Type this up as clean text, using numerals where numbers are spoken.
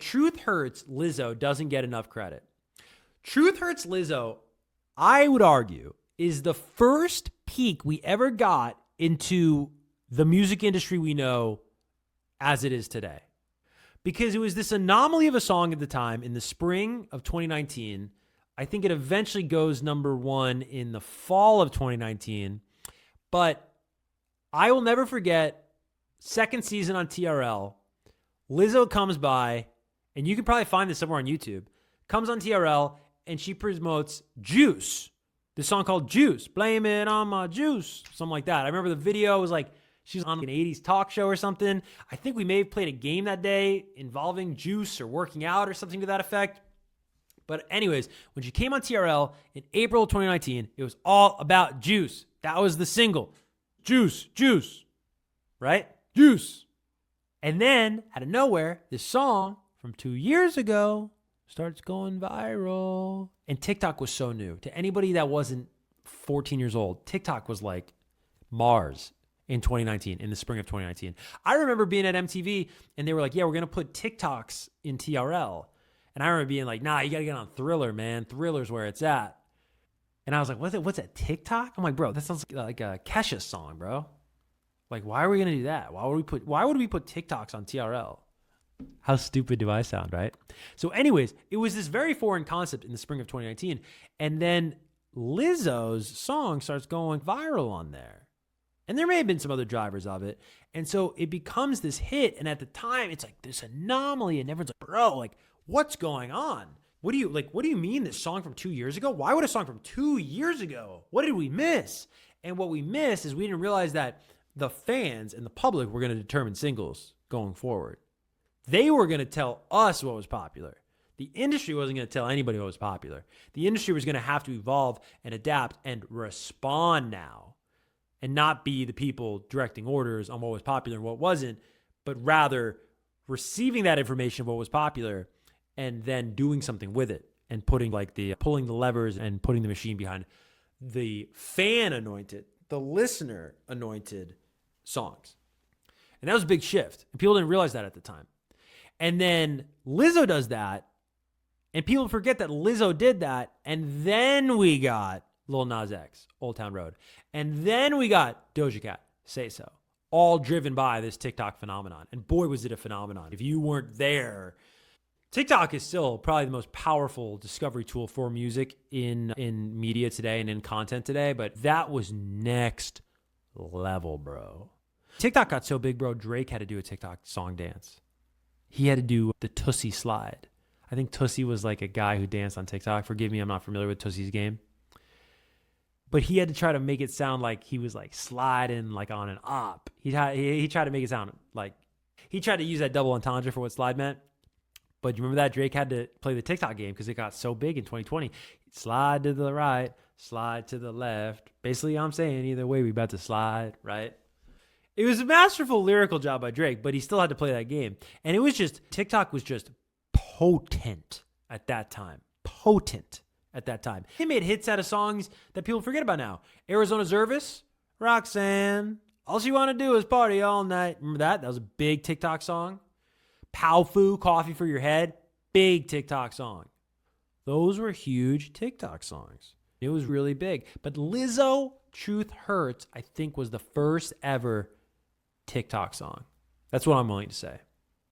Truth Hurts, Lizzo doesn't get enough credit. Truth Hurts, Lizzo, I would argue, is the first peek we ever got into the music industry we know as it is today. Because it was this anomaly of a song at the time in the spring of 2019. I think it eventually goes number one in the fall of 2019. But I will never forget, second season on TRL, Lizzo comes by, and you can probably find this somewhere on YouTube, comes on TRL, and she promotes Juice, the song called Juice. Blame it on my juice, something like that. I remember the video was like, she's on an 80s talk show or something. I think we may have played a game that day involving juice or working out or something to that effect. But anyways, when she came on TRL in April 2019, it was all about Juice. That was the single. Juice, Juice, right? Juice. And then, out of nowhere, this song from 2 years ago starts going viral. And TikTok was so new. To anybody that wasn't 14 years old, TikTok was like Mars in 2019, in the spring of 2019. I remember being at MTV, and they were like, yeah, we're going to put TikToks in TRL. And I remember being like, nah, you got to get on Thriller, man. Thriller's where it's at. And I was like, what's that, TikTok? I'm like, bro, that sounds like a Kesha song, bro. Like, why are we going to do that? Why would we put TikToks on TRL? How stupid do I sound, right? So anyways, it was this very foreign concept in the spring of 2019. And then Lizzo's song starts going viral on there. And there may have been some other drivers of it. And so it becomes this hit. And at the time, it's like this anomaly. And everyone's like, bro, like, what's going on? What do you mean this song from 2 years ago? Why would a song from 2 years ago? What did we miss? And what we missed is we didn't realize that the fans and the public were going to determine singles going forward. They were going to tell us what was popular. The industry wasn't going to tell anybody what was popular. The industry was going to have to evolve and adapt and respond now, and not be the people directing orders on what was popular and what wasn't, but rather receiving that information of what was popular and then doing something with it and pulling the levers and putting the machine behind the fan anointed, the listener anointed songs. And that was a big shift. And people didn't realize that at the time. And then Lizzo does that, and people forget that Lizzo did that. And then we got Lil Nas X, Old Town Road. And then we got Doja Cat, Say So, all driven by this TikTok phenomenon. And boy, was it a phenomenon. If you weren't there, TikTok is still probably the most powerful discovery tool for music in media today and in content today. But that was next level, bro. TikTok got so big, bro, Drake had to do a TikTok song dance. He had to do the Tootsie slide. I think Tootsie was like a guy who danced on TikTok. Forgive me, I'm not familiar with Tootsie's game. But he had to try to make it sound like he was like sliding like on an op. He tried to make it sound like, he tried to use that double entendre for what slide meant. But you remember that Drake had to play the TikTok game because it got so big in 2020. Slide to the right, slide to the left. Basically, I'm saying either way, we about to slide, right? It was a masterful lyrical job by Drake, but he still had to play that game. And it was just, TikTok was just potent at that time. Potent at that time. He made hits out of songs that people forget about now. Arizona Zervis, Roxanne, All She Wanna Do Is Party All Night. Remember that? That was a big TikTok song. Pow Fu, Coffee for Your Head, big TikTok song. Those were huge TikTok songs. It was really big. But Lizzo, Truth Hurts, I think was the first ever TikTok song. That's what I'm willing to say.